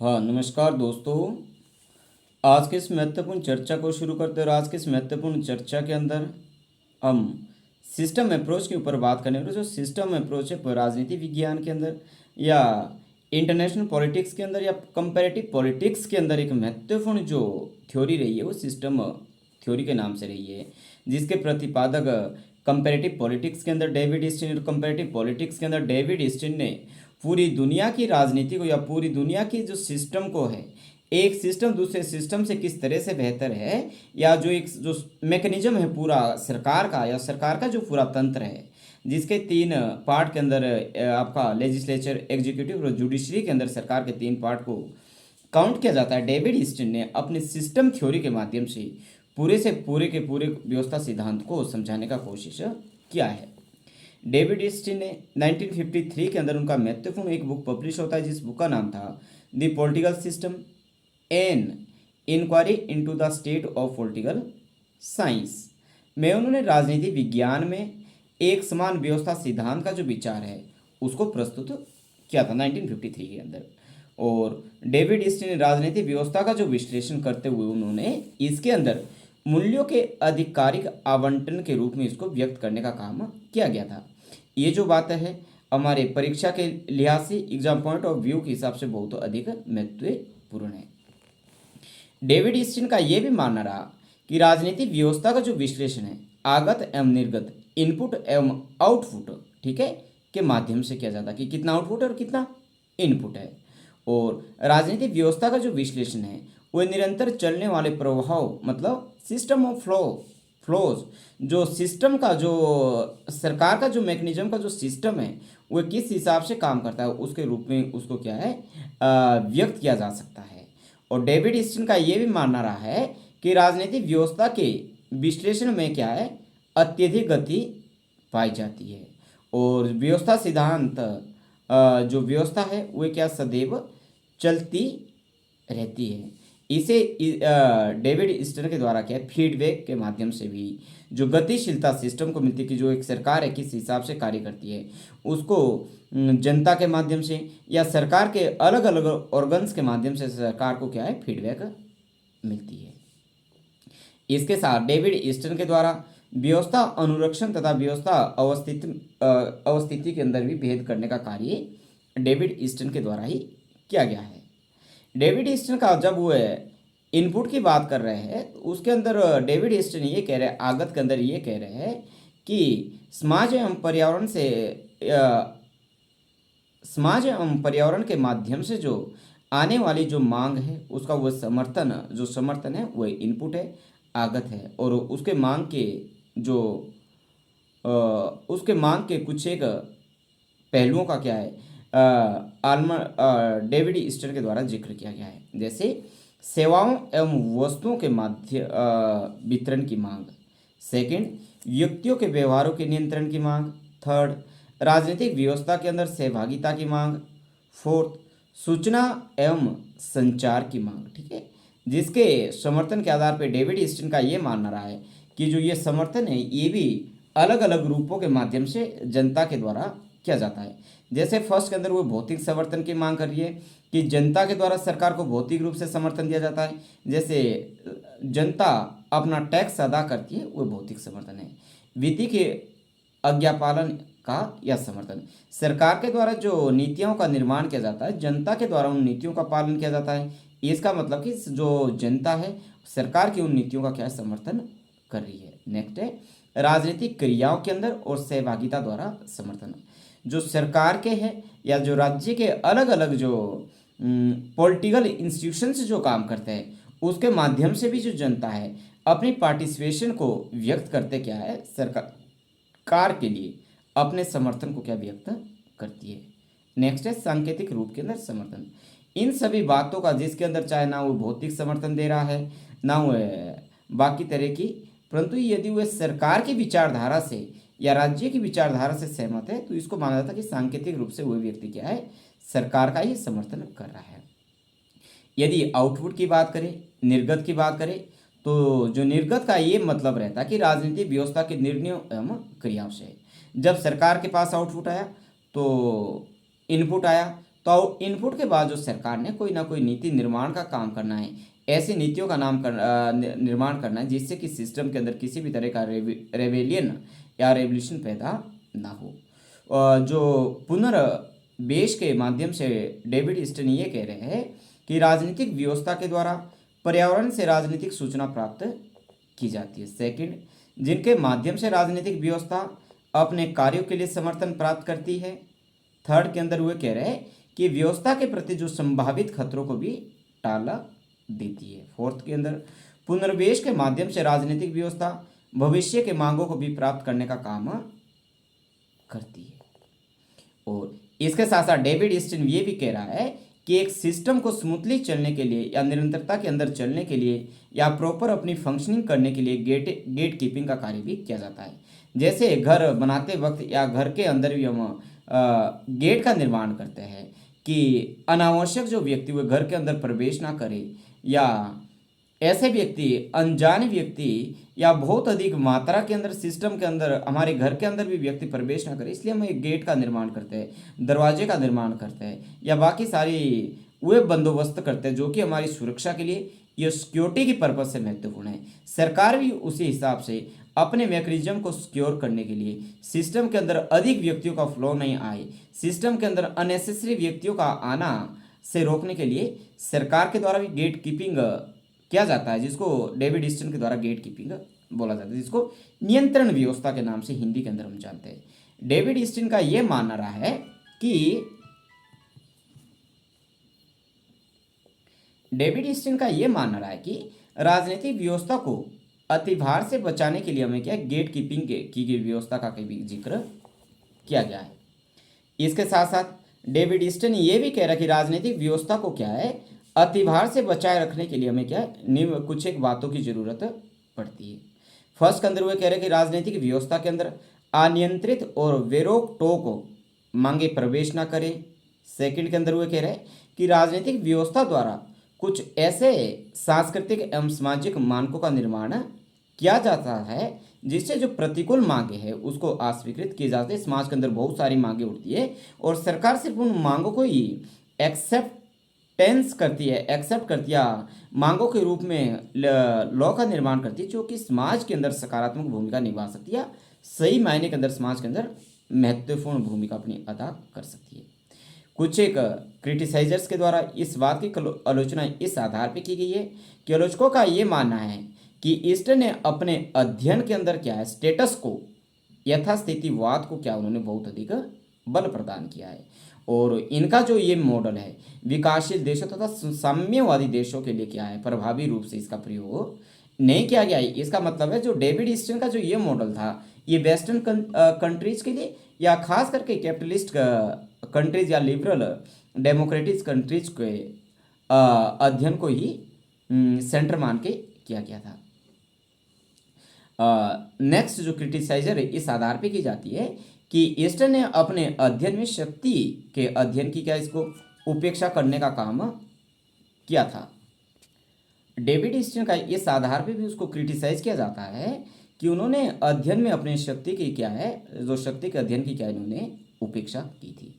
हाँ, नमस्कार दोस्तों। आज के इस महत्वपूर्ण चर्चा को शुरू करते हैं और आज के इस महत्वपूर्ण चर्चा के अंदर हम सिस्टम अप्रोच के ऊपर बात करने वाले। जो सिस्टम अप्रोच है राजनीति विज्ञान के अंदर या इंटरनेशनल पॉलिटिक्स के अंदर या कंपैरेटिव पॉलिटिक्स के अंदर एक महत्वपूर्ण जो थ्योरी रही है वो सिस्टम थ्योरी के नाम से रही है, जिसके प्रतिपादक कंपैरेटिव पॉलिटिक्स के अंदर डेविड स्टिन और कंपैरेटिव पॉलिटिक्स के अंदर डेविड स्टिन ने पूरी दुनिया की राजनीति को या पूरी दुनिया की जो सिस्टम को है, एक सिस्टम दूसरे सिस्टम से किस तरह से बेहतर है, या जो एक जो मैकेनिज्म है पूरा सरकार का या सरकार का जो पूरा तंत्र है, जिसके तीन पार्ट के अंदर आपका लेजिस्लेचर, एग्जीक्यूटिव और जुडिशरी के अंदर सरकार के तीन पार्ट को काउंट किया जाता है। डेविड ईस्टन ने अपने सिस्टम थ्योरी के माध्यम से पूरे से पूरे के पूरे व्यवस्था सिद्धांत को समझाने का कोशिश किया है। डेविड ईस्टन ने 1953 के अंदर उनका महत्वपूर्ण एक बुक पब्लिश होता है, जिस बुक का नाम था the political system an inquiry into the state of political science में उन्होंने राजनीति विज्ञान में एक समान व्यवस्था सिद्धांत का जो विचार है उसको प्रस्तुत किया था 1953 के अंदर। और डेविड ईस्टन ने राजनीतिक व्यवस्था का जो विश्लेषण करते हुए उन्होंने इसके अंदर मूल्यों के आधिकारिक आवंटन के रूप में इसको व्यक्त करने का काम किया गया था। ये जो बात है हमारे परीक्षा के लिहाज से, एग्जाम पॉइंट ऑफ व्यू के हिसाब से बहुत अधिक महत्वपूर्ण है। डेविड ईस्टन का यह भी मानना रहा कि राजनीतिक व्यवस्था का जो विश्लेषण है आगत एवं निर्गत, इनपुट एवं आउटपुट, ठीक है, के माध्यम से किया जाता है कि कितना आउटपुट है और कितना इनपुट है। और राजनीतिक व्यवस्था का जो विश्लेषण है वह निरंतर चलने वाले प्रभाव, मतलब सिस्टम ऑफ फ्लोज, जो सिस्टम का जो सरकार का जो मैकेनिज्म का जो सिस्टम है वह किस हिसाब से काम करता है उसके रूप में उसको क्या है व्यक्त किया जा सकता है। और डेविड ईस्टन का ये भी मानना रहा है कि राजनीतिक व्यवस्था के विश्लेषण में क्या है अत्यधिक गति पाई जाती है और व्यवस्था सिद्धांत जो व्यवस्था है वह क्या सदैव चलती रहती है। इसे डेविड ईस्टन के द्वारा क्या फीडबैक के माध्यम से भी जो गतिशीलता सिस्टम को मिलती है कि जो एक सरकार है किस हिसाब से कार्य करती है उसको जनता के माध्यम से या सरकार के अलग अलग ऑर्गन्स के माध्यम से सरकार को क्या है फीडबैक मिलती है। इसके साथ डेविड ईस्टन के द्वारा व्यवस्था अनुरक्षण तथा व्यवस्था अवस्थिति के अंदर भी भेद करने का कार्य डेविड ईस्टन के द्वारा ही किया गया है। डेविड ईस्टन का जब वो इनपुट की बात कर रहे हैं तो उसके अंदर डेविड ईस्टन ये कह रहे हैं, आगत के अंदर ये कह रहे हैं कि समाज एवं पर्यावरण के माध्यम से जो आने वाली जो मांग है उसका वह समर्थन है वह इनपुट है, आगत है। और उसके मांग के कुछ एक पहलुओं का क्या है डेविड ईस्टन के द्वारा जिक्र किया गया है, जैसे सेवाओं एवं वस्तुओं के वितरण की मांग, सेकंड व्यक्तियों के व्यवहारों के नियंत्रण की मांग, थर्ड राजनीतिक व्यवस्था के अंदर सहभागिता की मांग, फोर्थ सूचना एवं संचार की मांग, ठीक है। जिसके समर्थन के आधार पर डेविड ईस्टन का ये मानना रहा है कि जो ये समर्थन है ये भी अलग अलग रूपों के माध्यम से जनता के द्वारा किया जाता है। जैसे फर्स्ट के अंदर वो भौतिक समर्थन की मांग कर रही है कि जनता के द्वारा सरकार को भौतिक रूप से समर्थन दिया जाता है, जैसे जनता अपना टैक्स अदा करती है वो भौतिक समर्थन है। विधि के आज्ञापालन का यह समर्थन, सरकार के द्वारा जो नीतियों का निर्माण किया जाता है जनता के द्वारा उन नीतियों का पालन किया जाता है, इसका मतलब कि जो जनता है सरकार की उन नीतियों का क्या समर्थन कर रही है। नेक्स्ट है राजनीतिक क्रियाओं के अंदर और सहभागिता द्वारा समर्थन, जो सरकार के हैं या जो राज्य के अलग अलग जो पॉलिटिकल इंस्टीट्यूशंस जो काम करते हैं उसके माध्यम से भी जो जनता है अपनी पार्टिसिपेशन को व्यक्त करते क्या है सरकार के लिए अपने समर्थन को क्या व्यक्त करती है। नेक्स्ट है सांकेतिक रूप के अंदर समर्थन, इन सभी बातों का जिसके अंदर चाहे ना वो भौतिक समर्थन दे रहा है ना वो बाकी तरह की, परंतु यदि वह सरकार की विचारधारा से या राज्य की विचारधारा से सहमत है तो इसको माना जाता है कि सांकेतिक रूप से वह व्यक्ति क्या है सरकार का ही समर्थन कर रहा है। यदि आउटपुट की बात करें, निर्गत की बात करें, तो जो निर्गत का ये मतलब रहता है कि राजनीतिक व्यवस्था के निर्णयों एवं क्रियाओं से जब सरकार के पास आउटपुट आया तो इनपुट आया तो इनपुट के बाद जो सरकार ने कोई ना कोई नीति निर्माण का काम करना है, ऐसी नीतियों का निर्माण करना है जिससे कि सिस्टम के अंदर किसी भी तरह का रेवेलियन या रेवल्यूशन पैदा ना हो। जो पुनर्वेश के माध्यम से डेविड ईस्टन ये कह रहे हैं कि राजनीतिक व्यवस्था के द्वारा पर्यावरण से राजनीतिक सूचना प्राप्त की जाती है। सेकंड, जिनके माध्यम से राजनीतिक व्यवस्था अपने कार्यों के लिए समर्थन प्राप्त करती है। थर्ड के अंदर वे कह रहे हैं कि व्यवस्था के प्रति जो संभावित खतरों को भी टाला देती है। फोर्थ के अंदर पुनर्वेश के माध्यम से राजनीतिक व्यवस्था भविष्य के मांगों को भी प्राप्त करने का काम करती है। और इसके साथ साथ डेविड ईस्टन ये भी कह रहा है कि एक सिस्टम को स्मूथली चलने के लिए या निरंतरता के अंदर चलने के लिए या प्रॉपर अपनी फंक्शनिंग करने के लिए गेट कीपिंग का कार्य भी किया जाता है। जैसे घर बनाते वक्त या घर के अंदर भी हम गेट का निर्माण करते हैं कि अनावश्यक जो व्यक्ति वो घर के अंदर प्रवेश ना करे, या ऐसे व्यक्ति अनजाने व्यक्ति या बहुत अधिक मात्रा के अंदर सिस्टम के अंदर हमारे घर के अंदर भी व्यक्ति प्रवेश ना करे, इसलिए हम एक गेट का निर्माण करते हैं, दरवाजे का निर्माण करते हैं या बाकी सारी वे बंदोबस्त करते हैं जो कि हमारी सुरक्षा के लिए या सिक्योरिटी की पर्पज से महत्वपूर्ण है। सरकार भी उसी हिसाब से अपने मैकेनिज्म को सिक्योर करने के लिए सिस्टम के अंदर अधिक व्यक्तियों का फ्लो नहीं आए, सिस्टम के अंदर अननेसेसरी व्यक्तियों का आना से रोकने के लिए सरकार के द्वारा भी गेट कीपिंग किया जाता है, जिसको डेविड ईस्टन के द्वारा गेट कीपिंग बोला जाता है, जिसको नियंत्रण व्यवस्था के नाम से हिंदी के अंदर हम जानते हैं। डेविड ईस्टन का यह मानना रहा है कि राजनीतिक व्यवस्था को अतिभार से बचाने के लिए हमें क्या गेट कीपिंग की गई व्यवस्था का भी जिक्र किया गया है। इसके साथ साथ डेविड ईस्टन ये भी कह रहा है कि राजनीतिक व्यवस्था को क्या है अतिभार से बचाए रखने के लिए हमें क्या कुछ एक बातों की जरूरत पड़ती है। फर्स्ट के अंदर वे कह रहे हैं कि राजनीतिक व्यवस्था के अंदर अनियंत्रित और बेरोक टोक मांगे प्रवेश ना करे। सेकंड के अंदर वे कह रहे हैं कि राजनीतिक व्यवस्था द्वारा कुछ ऐसे सांस्कृतिक एवं सामाजिक मानकों का निर्माण किया जाता है जिससे जो प्रतिकूल मांगे हैं उसको अस्वीकृत किए जाते हैं। समाज के अंदर बहुत सारी मांगे उठती है और सरकार सिर्फ उन मांगों को ही एक्सेप्ट करती है, मांगों के रूप में लॉ का निर्माण करती है जो कि समाज के अंदर सकारात्मक भूमिका निभा सकती है, सही मायने के अंदर समाज के अंदर महत्वपूर्ण भूमिका अपनी अदा कर सकती है। कुछ एक क्रिटिसाइजर्स के द्वारा इस बात की आलोचना इस आधार पर की गई है कि आलोचकों का ये मानना है कि ईस्टन ने अपने अध्ययन के अंदर क्या है स्टेटस को यथास्थितिवाद को क्या उन्होंने बहुत अधिक बल प्रदान किया है और इनका जो ये मॉडल है विकासशील देशों तथा साम्यवादी देशों के लिए क्या है प्रभावी रूप से इसका प्रयोग नहीं किया गया है। इसका मतलब है जो डेविड ईस्टन का जो ये मॉडल था ये वेस्टर्न कंट्रीज के लिए या खास करके कैपिटलिस्ट कंट्रीज या लिबरल डेमोक्रेटिक कंट्रीज के अध्ययन को ही सेंटर मान के किया गया था। नेक्स्ट जो क्रिटिसाइजर है इस आधार पे की जाती है कि ईस्टन ने अपने अध्ययन में शक्ति के अध्ययन की क्या इसको उपेक्षा करने का काम किया था। डेविड ईस्टन का इस आधार पे भी उसको क्रिटिसाइज किया जाता है कि उन्होंने अध्ययन में अपने शक्ति की क्या है जो शक्ति के अध्ययन की क्या इन्होंने उपेक्षा की थी।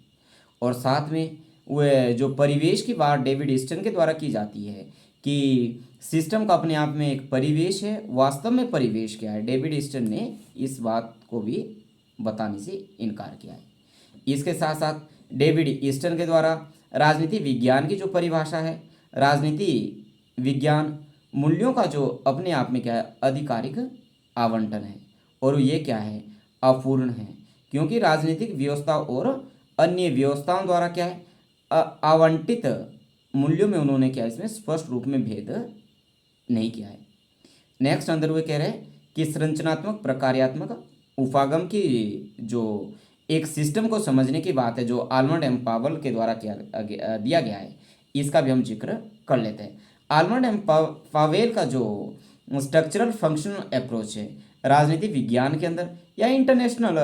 और साथ में वह जो परिवेश की बात डेविड ईस्टन के द्वारा की जाती है कि सिस्टम का अपने आप में एक परिवेश है, वास्तव में परिवेश क्या है डेविड ईस्टन ने इस बात को भी बताने से इनकार किया है। इसके साथ साथ डेविड ईस्टन के द्वारा राजनीति विज्ञान की जो परिभाषा है राजनीति विज्ञान मूल्यों का जो अपने आप में क्या है आधिकारिक आवंटन है और ये क्या है अपूर्ण है क्योंकि राजनीतिक व्यवस्था और अन्य व्यवस्थाओं द्वारा क्या है आवंटित मूल्यों में उन्होंने क्या इसमें स्पष्ट रूप में भेद नहीं किया है। नेक्स्ट अंदर वे कह रहे हैं कि संरचनात्मक प्रकार्यात्मक उपागम की जो एक सिस्टम को समझने की बात है जो आलमंड एम पावेल के द्वारा दिया गया है इसका भी हम जिक्र कर लेते हैं। आलमंड एम पावेल का जो स्ट्रक्चरल फंक्शनल अप्रोच है राजनीति विज्ञान के अंदर या इंटरनेशनल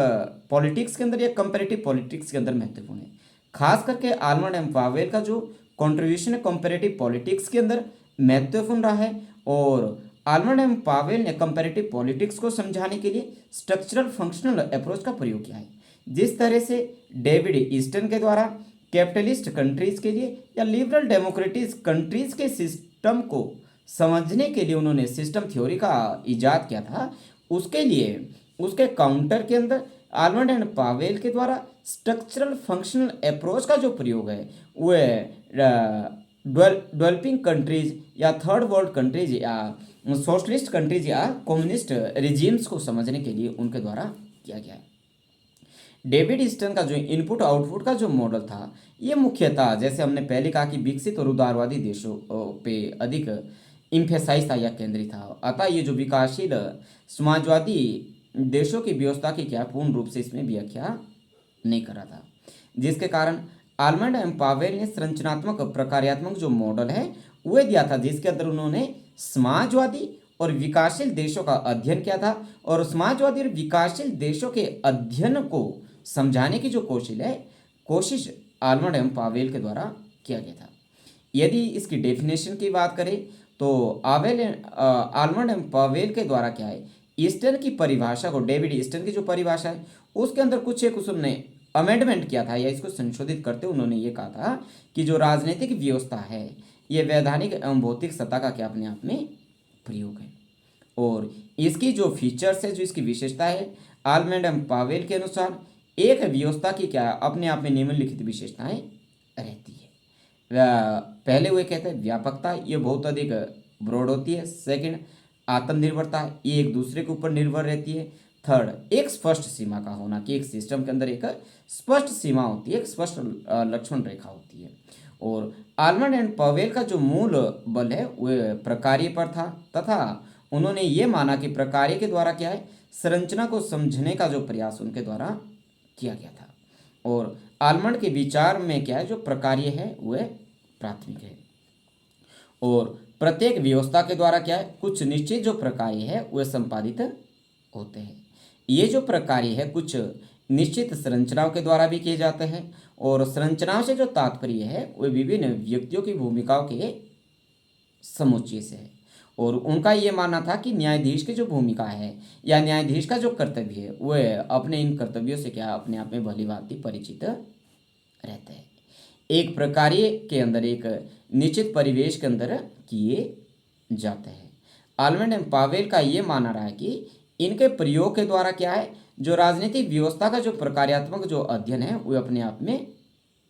पॉलिटिक्स के अंदर या कंपैरेटिव पॉलिटिक्स के अंदर महत्वपूर्ण है। खास करके आलमंड एम पावेल का जो कंट्रीब्यूशन है कंपैरेटिव पॉलिटिक्स के अंदर महत्वपूर्ण रहा है और आलमंड एम पावेल ने कंपैरेटिव पॉलिटिक्स को समझाने के लिए स्ट्रक्चरल फंक्शनल अप्रोच का प्रयोग किया है। जिस तरह से डेविड ईस्टन के द्वारा कैपिटलिस्ट कंट्रीज के लिए या लिबरल डेमोक्रेटिक कंट्रीज के सिस्टम को समझने के लिए उन्होंने सिस्टम थ्योरी का इजाद किया था, उसके लिए उसके काउंटर के अंदर आलमंड एंड पावेल के द्वारा स्ट्रक्चरल फंक्शनल अप्रोच का जो प्रयोग है वह डेवलपिंग कंट्रीज या थर्ड वर्ल्ड कंट्रीज या सोशलिस्ट कंट्रीज या कम्युनिस्ट रिजीम्स को समझने के लिए उनके द्वारा किया गया है। डेविड ईस्टन का जो इनपुट आउटपुट का जो मॉडल था, ये मुख्यतः जैसे हमने पहले कहा कि विकसित और उदारवादी देशों पे अधिक इम्फेसाइज था या केंद्रित था। अतः ये जो विकासशील समाजवादी देशों की व्यवस्था की क्या पूर्ण रूप से इसमें व्याख्या नहीं करा था, जिसके कारण आलमंड एंड पावेल ने संरचनात्मक प्रकार्यात्मक जो मॉडल है वह दिया था, जिसके अंदर उन्होंने समाजवादी और विकासशील देशों का अध्ययन किया था और समाजवादी और विकासशील देशों के अध्ययन को समझाने की जो कोशिश आलमंड एंड पावेल के द्वारा किया गया था। यदि इसकी डेफिनेशन की बात करें तो आलमंड एंड पावेल के द्वारा क्या है, ईस्टर्न की परिभाषा को, डेविड ईस्टर्न की जो परिभाषा है उसके अंदर कुछ एक उन्होंने अमेंडमेंट किया था या इसको संशोधित करते उन्होंने ये कहा था कि जो राजनीतिक व्यवस्था है ये वैधानिक एवं भौतिक सत्ता का क्या अपने आप में प्रयोग है और इसकी जो फीचर्स है, जो इसकी विशेषता है, आलमंड एंड पावेल के अनुसार एक व्यवस्था की क्या अपने आप में निम्नलिखित विशेषताएं रहती है। पहले वे कहते हैं व्यापकता, ये बहुत अधिक ब्रॉड होती है। सेकंड, आत्मनिर्भरता, ये एक दूसरे के ऊपर निर्भर रहती है। थर्ड, एक स्पष्ट सीमा का होना कि एक सिस्टम के अंदर एक स्पष्ट सीमा होती है, एक स्पष्ट लक्ष्मण रेखा होती है। और आलमंड एंड पावेल का जो मूल बल है वह प्रकार्य पर था तथा उन्होंने ये माना कि प्रकार्य के द्वारा क्या है, संरचना को समझने का जो प्रयास उनके द्वारा किया गया था। और आलमंड के विचार में क्या है, जो प्रकार्य है वह प्राथमिक है और प्रत्येक व्यवस्था के द्वारा क्या है, कुछ निश्चित जो प्रकार्य है वह संपादित होते हैं। ये जो प्रकार्य है कुछ निश्चित संरचनाओं के द्वारा भी किए जाते हैं और संरचनाओं से जो तात्पर्य है वह विभिन्न व्यक्तियों की भूमिकाओं के समुच्चय से है। और उनका ये मानना था कि न्यायाधीश की जो भूमिका है या न्यायाधीश का जो कर्तव्य है वह अपने इन कर्तव्यों से क्या अपने आप में भली भांति परिचित रहते हैं। एक प्रकार्य के अंदर एक निश्चित परिवेश के अंदर किए जाते हैं। आलमंड एंड पावेल का ये मानना रहा है कि इनके प्रयोग के द्वारा क्या है, जो राजनीतिक व्यवस्था का जो प्रकार्यात्मक जो अध्ययन है वह अपने आप में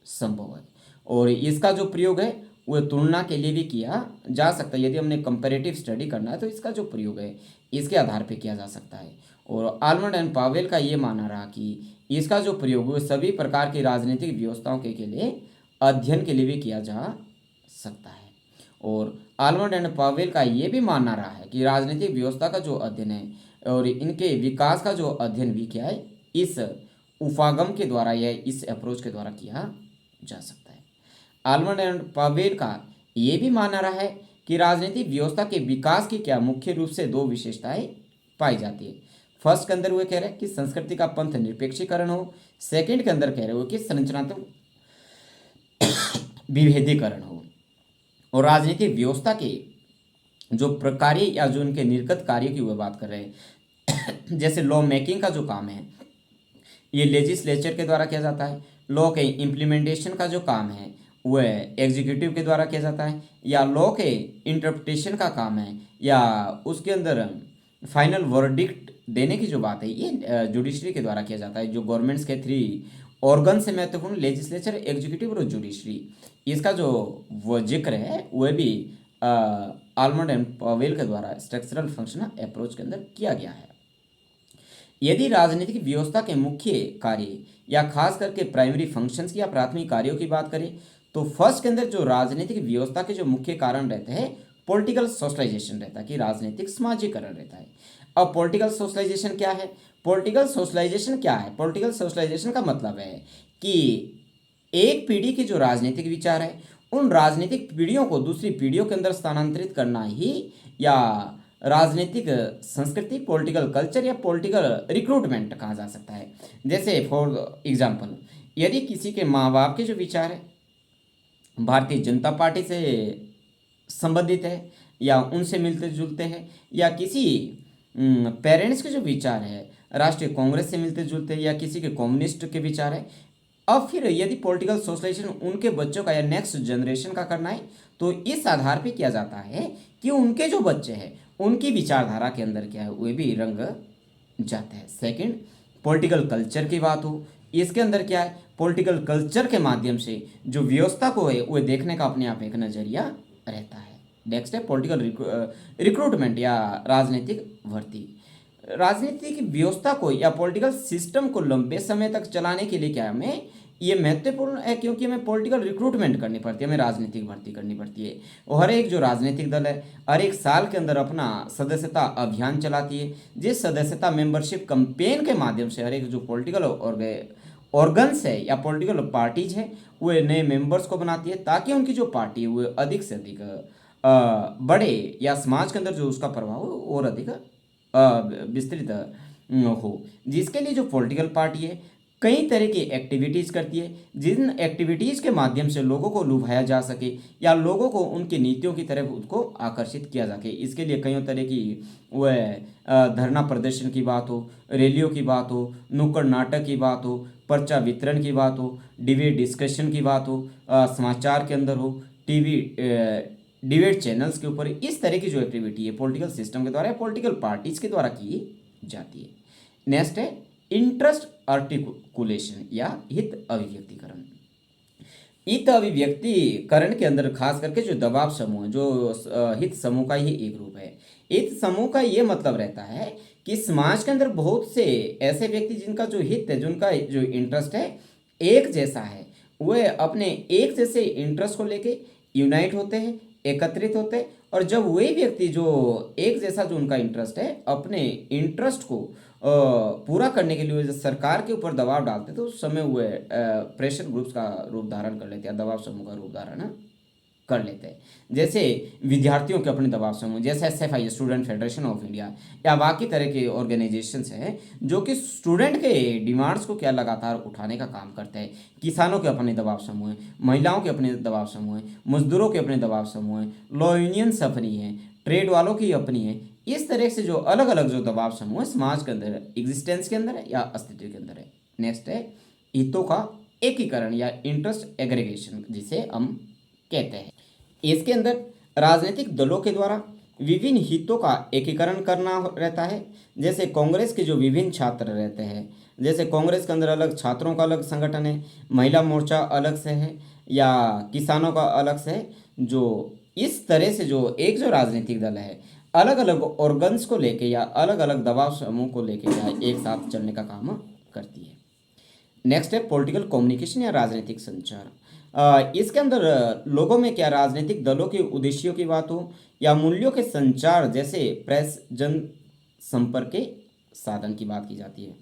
संभव है और इसका जो प्रयोग है वह तुलना के लिए भी किया जा सकता है। यदि हमने कंपैरेटिव स्टडी करना है तो इसका जो प्रयोग है इसके आधार पर किया जा सकता है। और आलमंड एंड पावेल का ये मानना रहा कि इसका जो प्रयोग है सभी प्रकार की राजनीतिक व्यवस्थाओं के लिए अध्ययन के लिए भी किया जा सकता है। और आलमंड एंड पावेल का ये भी मानना रहा है कि राजनीतिक व्यवस्था का जो अध्ययन है और इनके विकास का जो अध्ययन भी क्या है, इस उपागम के द्वारा या इस अप्रोच के द्वारा किया जा सकता है। आलमंड एंड पावेल का ये भी मानना रहा है कि राजनीतिक व्यवस्था के विकास की क्या मुख्य रूप से दो विशेषताएं पाई जाती है। फर्स्ट के अंदर वो कह रहे हैं कि संस्कृति का पंथ निरपेक्षीकरण हो, सेकंड के अंदर कह रहे हो कि संरचनात्मक विभेदीकरण हो। और राजनीतिक व्यवस्था के जो प्रकार्य या जो उनके निर्गत कार्य की वह बात कर रहे हैं जैसे लॉ मेकिंग का जो काम है ये लेजिस्लेचर के द्वारा किया जाता है, लॉ के इम्प्लीमेंटेशन का जो काम है वह एग्जीक्यूटिव के द्वारा किया जाता है, या लॉ के इंटरप्रिटेशन का काम है या उसके अंदर फाइनल वर्डिक्ट देने की जो बात है ये जुडिशरी के द्वारा किया जाता है। जो गवर्नमेंट्स के 3 ऑर्गन से महत्वपूर्ण लेजिस्लेचर, एग्जीक्यूटिव और जुडिशरी, इसका जो वो जिक्र है वह भी आलमंड एंड पावेल के द्वारा स्ट्रक्चरल फंक्शनल अप्रोच के अंदर किया गया है। यदि राजनीतिक व्यवस्था के मुख्य कार्य या खास करके प्राइमरी फंक्शंस की या प्राथमिक कार्यों की बात करें तो फर्स्ट के अंदर जो राजनीतिक व्यवस्था के जो मुख्य कारण रहते हैं पॉलिटिकल सोशलाइजेशन रहता है कि राजनीतिक समाजीकरण रहता है। अब पॉलिटिकल सोशलाइजेशन क्या है? पॉलिटिकल सोशलाइजेशन क्या है? पॉलिटिकल सोशलाइजेशन का मतलब है कि एक पीढ़ी के जो राजनीतिक विचार है उन राजनीतिक पीढ़ियों को दूसरी पीढ़ियों के अंदर स्थानांतरित करना ही या राजनीतिक संस्कृति, पॉलिटिकल कल्चर या पॉलिटिकल रिक्रूटमेंट कहा जा सकता है। जैसे फॉर एग्जांपल यदि किसी के माँ बाप के जो विचार है भारतीय जनता पार्टी से संबंधित है या उनसे मिलते जुलते हैं, या किसी पेरेंट्स के जो विचार है राष्ट्रीय कांग्रेस से मिलते जुलते हैं, या किसी के कम्युनिस्ट के विचार है, अब फिर यदि पॉलिटिकल सोशलाइजेशन उनके बच्चों का या नेक्स्ट जनरेशन का करना है तो इस आधार पे किया जाता है कि उनके जो बच्चे हैं उनकी विचारधारा के अंदर क्या है वे भी रंग जाता है। सेकंड, पॉलिटिकल कल्चर की बात हो, इसके अंदर क्या है पॉलिटिकल कल्चर के माध्यम से जो व्यवस्था को है वो देखने का अपने आप एक नज़रिया रहता है। नेक्स्ट है पॉलिटिकल रिक्रूटमेंट या राजनीतिक भर्ती। राजनीतिक व्यवस्था को या पॉलिटिकल सिस्टम को लंबे समय तक चलाने के लिए क्या है हमें ये महत्वपूर्ण है क्योंकि हमें पॉलिटिकल रिक्रूटमेंट करनी पड़ती है, हमें राजनीतिक भर्ती करनी पड़ती है। और हर एक जो राजनीतिक दल है हर एक साल के अंदर अपना सदस्यता अभियान चलाती है, जिस सदस्यता मेंबरशिप कैंपेन के माध्यम से हर एक जो पॉलिटिकल ऑर्गन्स है या पॉलिटिकल पार्टीज है वे नए मेंबर्स को बनाती है ताकि उनकी जो पार्टी है वो अधिक से अधिक बढ़े या समाज के अंदर जो उसका प्रभाव है और अधिक विस्तृत हो। जिसके लिए जो पॉलिटिकल पार्टी है कई तरह की एक्टिविटीज़ करती है जिन एक्टिविटीज़ के माध्यम से लोगों को लुभाया जा सके या लोगों को उनकी नीतियों की तरफ उसको आकर्षित किया जा सके। इसके लिए कई तरह की वह धरना प्रदर्शन की बात हो, रैलियों की बात हो, नुक्कड़ नाटक की बात हो, पर्चा वितरण की बात हो, डिबेट डिस्कशन की बात हो, समाचार के अंदर हो, टीवी डिबेट चैनल्स के ऊपर, इस तरह की जो एक्टिविटी है पॉलिटिकल सिस्टम के द्वारा या पॉलिटिकल पार्टीज के द्वारा की जाती है। नेक्स्ट है इंटरेस्ट आर्टिकुलेशन या हित अभिव्यक्तिकरण। हित अभिव्यक्तिकरण के अंदर खास करके जो दबाव समूह है जो हित समूह का ही एक रूप है। हित समूह का ये मतलब रहता है कि समाज के अंदर बहुत से ऐसे व्यक्ति जिनका जो हित है जिनका जो इंटरेस्ट है एक जैसा है वे अपने एक जैसे इंटरेस्ट को लेके यूनाइट होते हैं, एकत्रित होते हैं। और जब वे व्यक्ति जो एक जैसा जो उनका इंटरेस्ट है अपने इंटरेस्ट को पूरा करने के लिए सरकार के ऊपर दबाव डालते तो उस समय वे प्रेशर ग्रुप्स का रूप धारण कर लेते हैं, दबाव समूह का रूप धारण कर लेते हैं। जैसे विद्यार्थियों के अपने दबाव समूह जैसे SFI student federation of India या बाकी तरह के ऑर्गेनाइजेशंस हैं जो कि स्टूडेंट के डिमांड्स को क्या लगातार उठाने का काम करते हैं। किसानों के अपने दबाव समूह हैं, महिलाओं के अपने दबाव समूह हैं, मजदूरों के अपने दबाव समूह हैं, लॉ यूनियंस अपनी हैं, ट्रेड वालों की अपनी है। इस तरह से जो अलग अलग जो दबाव समूह है समाज के अंदर एग्जिस्टेंस के अंदर है या अस्तित्व के अंदर है। नेक्स्ट है हितों का एकीकरण या इंटरेस्ट एग्रीगेशन जिसे हम कहते हैं। इसके अंदर राजनीतिक दलों के द्वारा विभिन्न हितों का एकीकरण करना रहता है। जैसे कांग्रेस के जो विभिन्न छात्र रहते हैं, जैसे कांग्रेस के अंदर अलग छात्रों का अलग संगठन है, महिला मोर्चा अलग से है या किसानों का अलग से है। जो इस तरह से जो एक जो राजनीतिक दल है अलग अलग ऑर्गन्स को लेके या अलग अलग दबाव समूह को लेके या एक साथ चलने का काम करती है। नेक्स्ट है पॉलिटिकल कम्युनिकेशन या राजनीतिक संचार। इसके अंदर लोगों में क्या राजनीतिक दलों के उद्देश्यों की बात हो या मूल्यों के संचार जैसे प्रेस जन संपर्क के साधन की बात की जाती है।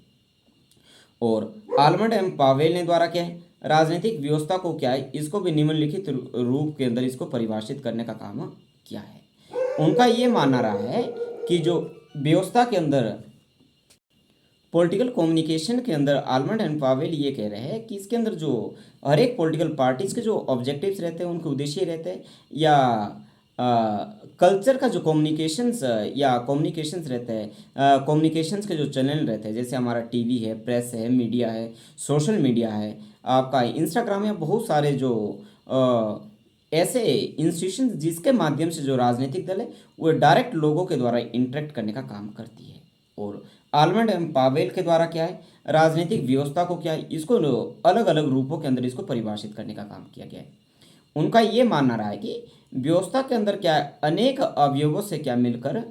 और आलमंड एम पावेल ने द्वारा क्या है राजनीतिक व्यवस्था को क्या है इसको भी निम्नलिखित रूप के अंदर इसको परिभाषित करने का काम किया है। उनका ये मानना रहा है कि जो व्यवस्था के अंदर पॉलिटिकल कम्युनिकेशन के अंदर आलमंड एंड पावेल ये कह रहे हैं कि इसके अंदर जो हर एक पॉलिटिकल पार्टीज के जो ऑब्जेक्टिव्स रहते हैं उनके उद्देश्य रहते हैं या कल्चर का जो कम्युनिकेशंस या कम्युनिकेशंस रहते हैं कम्युनिकेशंस के जो चैनल रहते हैं जैसे हमारा टीवी है, प्रेस है, मीडिया है, सोशल मीडिया है, आपका इंस्टाग्राम है, बहुत सारे जो ऐसे इंस्टीट्यूशन जिसके माध्यम से जो राजनीतिक दल है वो डायरेक्ट लोगों के द्वारा इंटरेक्ट करने का काम करती है। और आलमंड एम पावेल के द्वारा क्या है राजनीतिक व्यवस्था को क्या है इसको अलग अलग रूपों के अंदर इसको परिभाषित करने का काम किया गया है। उनका ये मानना रहा है कि व्यवस्था के अंदर क्या है अनेक अवयवों से क्या मिलकर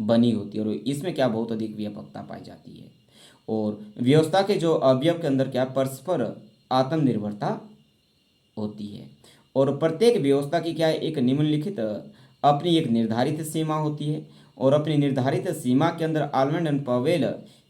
बनी होती है और इसमें क्या बहुत अधिक व्यापकता पाई जाती है। और व्यवस्था के जो अवयव के अंदर क्या परस्पर आत्मनिर्भरता होती है और प्रत्येक व्यवस्था की क्या है एक निम्नलिखित अपनी एक निर्धारित सीमा होती है। और अपनी निर्धारित सीमा के अंदर आलमंड एंड पावेल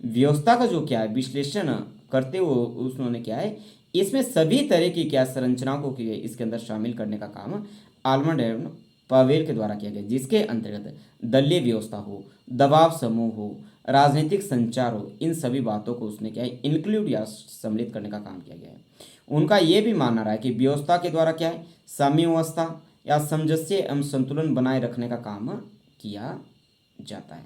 व्यवस्था का जो क्या है विश्लेषण करते हुए उन्होंने क्या है इसमें सभी तरह की क्या संरचनाओं को इसके अंदर शामिल करने का काम आलमंड एंड पावेल के द्वारा किया गया, जिसके अंतर्गत दलीय व्यवस्था हो, दबाव समूह हो, राजनीतिक संचार हो, इन सभी बातों को उसने क्या है इंक्लूड या सम्मिलित करने का काम किया गया है। उनका ये भी मानना रहा है कि व्यवस्था के द्वारा क्या है साम्यावस्था या सामंजस्य एवं संतुलन बनाए रखने का काम किया जाता है।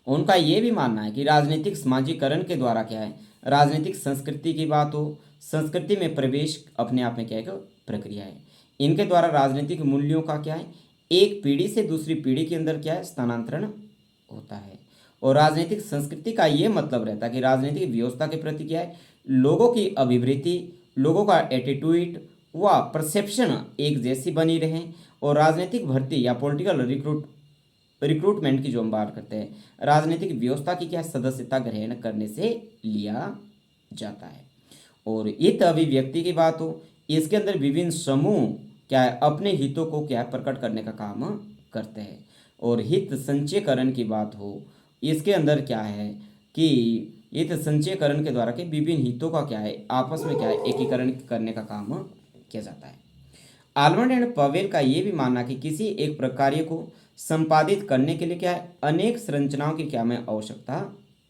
उनका ये भी मानना है कि राजनीतिक समाजीकरण के द्वारा क्या है राजनीतिक संस्कृति की बात हो, संस्कृति में प्रवेश अपने आप में क्या है, प्रक्रिया है। इनके द्वारा राजनीतिक मूल्यों का क्या है, एक पीढ़ी से दूसरी पीढ़ी के अंदर क्या है, स्थानांतरण होता है। और राजनीतिक संस्कृति का ये मतलब रहता है कि राजनीतिक व्यवस्था के प्रति क्या है, लोगों की अभिवृत्ति, लोगों का एटीट्यूड व परसेप्शन एक जैसी बनी रहे। और राजनीतिक भर्ती या पॉलिटिकल रिक्रूटमेंट की जो हम बात करते हैं, राजनीतिक व्यवस्था की क्या सदस्यता ग्रहण करने से लिया जाता है। और हित अभिव्यक्ति की बात हो, इसके अंदर विभिन्न समूह क्या है, अपने हितों को क्या है, प्रकट करने का काम करते हैं। और हित संचयकरण की बात हो, इसके अंदर क्या है कि हित संचयकरण के द्वारा के विभिन्न हितों का क्या है, आपस में क्या है, एकीकरण करने का काम किया जाता है। आलमंड एंड पवेल का ये भी मानना कि किसी एक प्रक्रिया को संपादित करने के लिए क्या है, अनेक संरचनाओं की क्या में आवश्यकता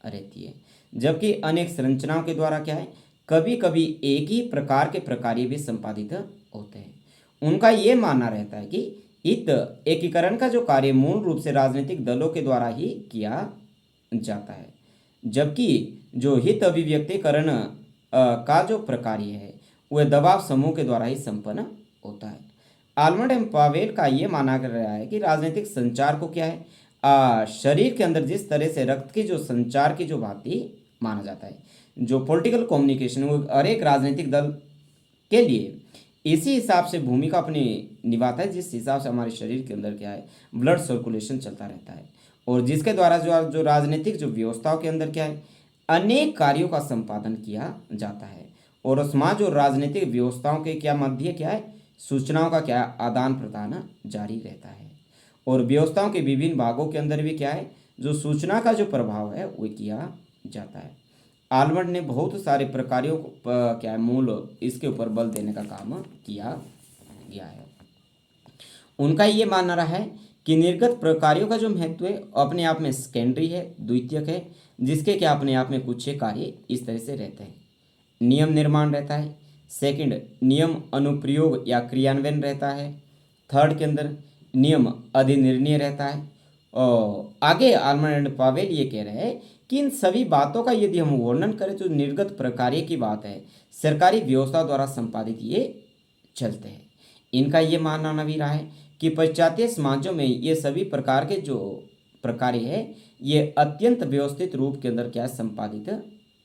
रहती है, जबकि अनेक संरचनाओं के द्वारा क्या है, कभी कभी एक ही प्रकार के प्रक्रिया भी संपादित होते हैं। उनका ये मानना रहता है कि हित एकीकरण का जो कार्य मूल रूप से राजनीतिक दलों के द्वारा ही किया जाता है, जबकि जो हित अभिव्यक्तिकरण का जो प्रक्रिया है वह दबाव समूह के द्वारा ही संपन्न होता है। आलमंड एंड पावेल का ये माना कर रहा है कि राजनीतिक संचार को क्या है, शरीर के अंदर जिस तरह से रक्त की जो संचार की जो भांति माना जाता है, जो पॉलिटिकल कम्युनिकेशन वो हर एक राजनीतिक दल के लिए इसी हिसाब से भूमिका अपनी निभाता है, जिस हिसाब से हमारे शरीर के अंदर क्या है, ब्लड सर्कुलेशन चलता रहता है। और जिसके द्वारा जो जो राजनीतिक जो व्यवस्थाओं के अंदर क्या है, अनेक कार्यों का संपादन किया जाता है। और समाज और राजनीतिक व्यवस्थाओं के क्या मध्य क्या है, सूचनाओं का क्या है, आदान प्रदान जारी रहता है। और व्यवस्थाओं के विभिन्न भागों के अंदर भी क्या है, जो सूचना का जो प्रभाव है वो किया जाता है। आलमंड ने बहुत सारे प्रकारों क्या है, मूल इसके ऊपर बल देने का काम किया गया है। उनका ये मानना रहा है कि निर्गत प्रकारों का जो महत्व है अपने आप में सेकेंडरी है, द्वितीयक है, जिसके क्या अपने आप में कुछ कार्य इस तरह से रहते हैं। नियम निर्माण रहता है, सेकंड नियम अनुप्रयोग या क्रियान्वयन रहता है, थर्ड के अंदर नियम अधिनिर्णय रहता है। और आगे आलमंड एंड पावेल ये कह रहे हैं कि इन सभी बातों का यदि हम वर्णन करें तो निर्गत प्रकार्य की बात है, सरकारी व्यवस्था द्वारा संपादित ये चलते हैं। इनका ये मानना भी रहा है कि पाश्चात्य समाजों में ये सभी प्रकार के जो प्रकार्य है ये अत्यंत व्यवस्थित रूप के अंदर क्या संपादित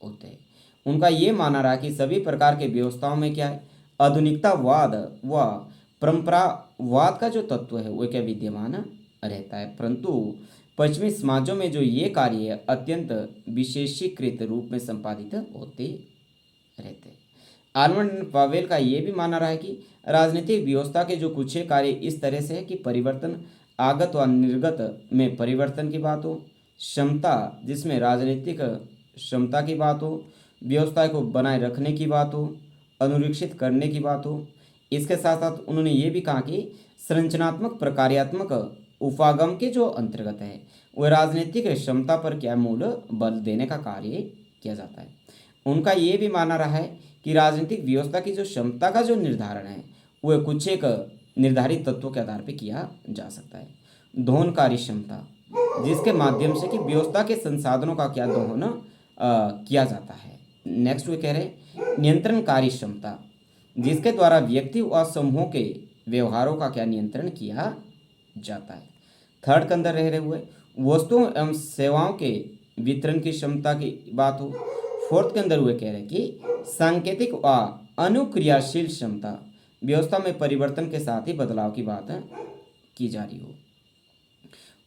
होते हैं। उनका ये मानना रहा कि सभी प्रकार के व्यवस्थाओं में क्या है, आधुनिकतावाद व परंपरावाद का जो तत्व है वो क्या विद्यमान रहता है, परंतु पश्चिमी समाजों में जो ये कार्य है अत्यंत विशेषीकृत रूप में संपादित होते रहते हैं। आलमंड एंड पावेल का ये भी मानना रहा है कि राजनीतिक व्यवस्था के जो कुछ कार्य इस तरह से है कि परिवर्तन आगत व निर्गत में परिवर्तन की बात हो, क्षमता जिसमें राजनीतिक क्षमता की बात हो, व्यवस्था को बनाए रखने की बात हो, अनुरीक्षित करने की बात हो। इसके साथ साथ उन्होंने ये भी कहा कि संरचनात्मक प्रकार्यात्मक उपागम के जो अंतर्गत है वह राजनीतिक क्षमता पर क्या मूल बल देने का कार्य किया जाता है। उनका ये भी मानना रहा है कि राजनीतिक व्यवस्था की जो क्षमता का जो निर्धारण है वह कुछ एक निर्धारित तत्वों के आधार पर किया जा सकता है। दोहनकारी क्षमता जिसके माध्यम से कि व्यवस्था के संसाधनों का क्या दोहन किया जाता है। नेक्स्ट वे कह रहे नियंत्रणकारी क्षमता जिसके द्वारा व्यक्ति व समूहों के व्यवहारों का क्या नियंत्रण किया जाता है। थर्ड के अंदर रह रहे हुए वस्तुओं एवं सेवाओं के वितरण की क्षमता की बात हो। फोर्थ के अंदर हुए कह रहे कि सांकेतिक व अनुक्रियाशील क्षमता व्यवस्था में परिवर्तन के साथ ही बदलाव की बात की जा रही हो।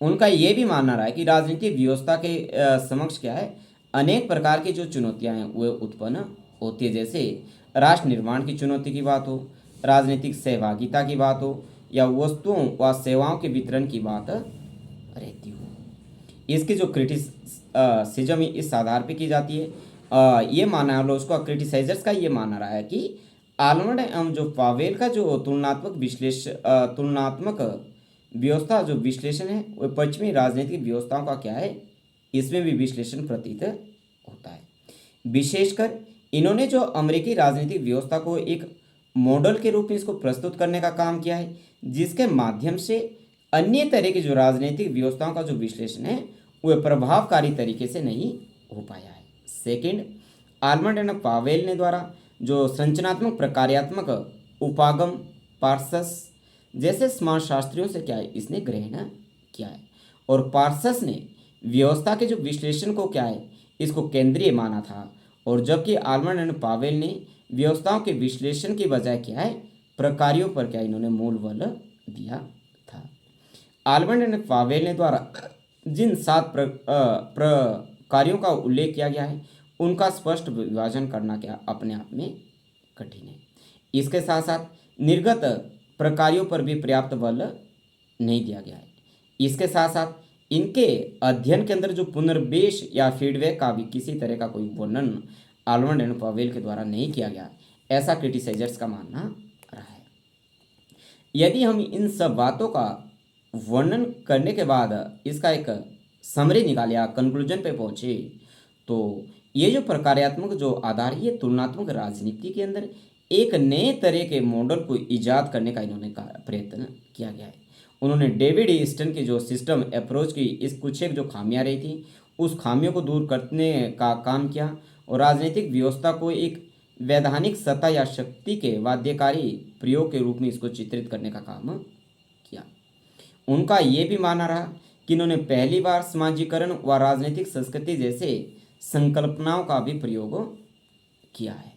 उनका ये भी मानना रहा है कि राजनीतिक व्यवस्था के समक्ष क्या है अनेक प्रकार की जो चुनौतियां हैं वो उत्पन्न होती है, जैसे राष्ट्र निर्माण की चुनौती की बात हो, राजनीतिक सहभागिता की बात हो या वस्तुओं व सेवाओं के वितरण की बात रहती हो। इसकी जो क्रिटिसिज्म इस आधार पे की जाती है, ये माना है उसको क्रिटिसाइजर्स का ये माना रहा है कि आलमंड एवं जो पावेल का जो तुलनात्मक व्यवस्था जो विश्लेषण है वो पश्चिमी राजनीतिक व्यवस्थाओं का क्या है इसमें भी विश्लेषण प्रतीत होता है। विशेषकर इन्होंने जो अमेरिकी राजनीतिक व्यवस्था को एक मॉडल के रूप में इसको प्रस्तुत करने का काम किया है, जिसके माध्यम से अन्य तरह की जो राजनीतिक व्यवस्थाओं का जो विश्लेषण है वह प्रभावकारी तरीके से नहीं हो पाया है। सेकंड, आलमंड एंड पावेल ने द्वारा जो संरचनात्मक प्रकार्यात्मक उपागम पार्सस जैसे समाजशास्त्रियों से क्या है इसने ग्रहण किया है। और पार्सस ने व्यवस्था के जो विश्लेषण को क्या है इसको केंद्रीय माना था, और जबकि आलमंड एंड पावेल ने व्यवस्थाओं के विश्लेषण की बजाय क्या है प्रकार्यों पर क्या इन्होंने मूल बल दिया था। आलमंड एंड पावेल ने द्वारा जिन 7 प्रकार्यों का उल्लेख किया गया है उनका स्पष्ट विभाजन करना क्या अपने आप में कठिन है। इसके साथ साथ निर्गत प्रकार्यों पर भी पर्याप्त बल नहीं दिया गया है। इसके साथ साथ इनके अध्ययन के अंदर जो पुनर्वेश या फीडबैक का भी किसी तरह का कोई वर्णन आलमंड एंड पावेल के द्वारा नहीं किया गया, ऐसा क्रिटिसाइजर्स का मानना रहा है। यदि हम इन सब बातों का वर्णन करने के बाद इसका एक समरी निकाले या कंक्लूजन पे पहुंचे, तो ये जो प्रकार्यात्मक जो आधार है ये तुलनात्मक राजनीति के अंदर एक नए तरह के मॉडल को इजाद करने का इन्होंने प्रयत्न किया गया है। उन्होंने डेविड ईस्टन की जो सिस्टम अप्रोच की इस कुछ एक जो खामियां रही थी उस खामियों को दूर करने का काम किया, और राजनीतिक व्यवस्था को एक वैधानिक सत्ता या शक्ति के बाध्यकारी प्रयोग के रूप में इसको चित्रित करने का काम किया। उनका ये भी मानना रहा कि इन्होंने पहली बार समाजीकरण व राजनीतिक संस्कृति जैसे संकल्पनाओं का भी प्रयोग किया है।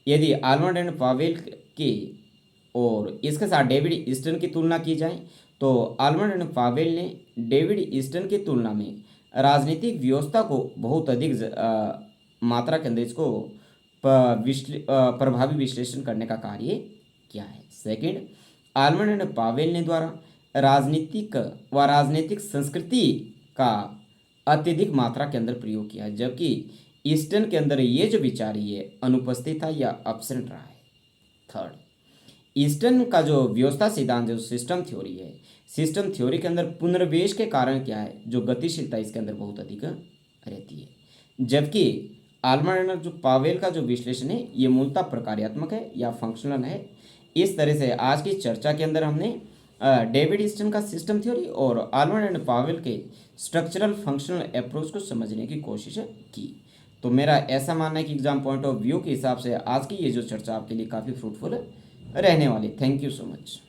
यदि आलमंड एंड पावेल की और इसके साथ डेविड ईस्टन की तुलना की जाए तो आलमंड एंड पावेल ने डेविड ईस्टन की तुलना में राजनीतिक व्यवस्था को बहुत अधिक मात्रा के अंदर इसको प्रभावी विश्लेषण करने का कार्य किया है। सेकंड, आलमंड एंड पावेल ने द्वारा राजनीतिक संस्कृति का अत्यधिक मात्रा के अंदर प्रयोग किया है, जबकि ईस्टन के अंदर ये जो विचार ये अनुपस्थित था या एब्सेंट रहा है। थर्ड, ईस्टन का जो व्यवस्था सिद्धांत जो सिस्टम थ्योरी है, सिस्टम थ्योरी के अंदर पुनर्वेश के कारण क्या है जो गतिशीलता इसके अंदर बहुत अधिक रहती है, जबकि आलमंड एंड जो पावेल का जो विश्लेषण है ये मूलतः प्रकार्यात्मक है या फंक्शनल है। इस तरह से आज की चर्चा के अंदर हमने डेविड ईस्टन का सिस्टम थ्योरी और आलमंड एंड पावेल के स्ट्रक्चरल फंक्शनल अप्रोच को समझने की कोशिश की। तो मेरा ऐसा मानना है कि एग्जाम पॉइंट ऑफ व्यू के हिसाब से आज की ये जो चर्चा आपके लिए काफ़ी फ्रूटफुल रहने वाली। Thank you so much.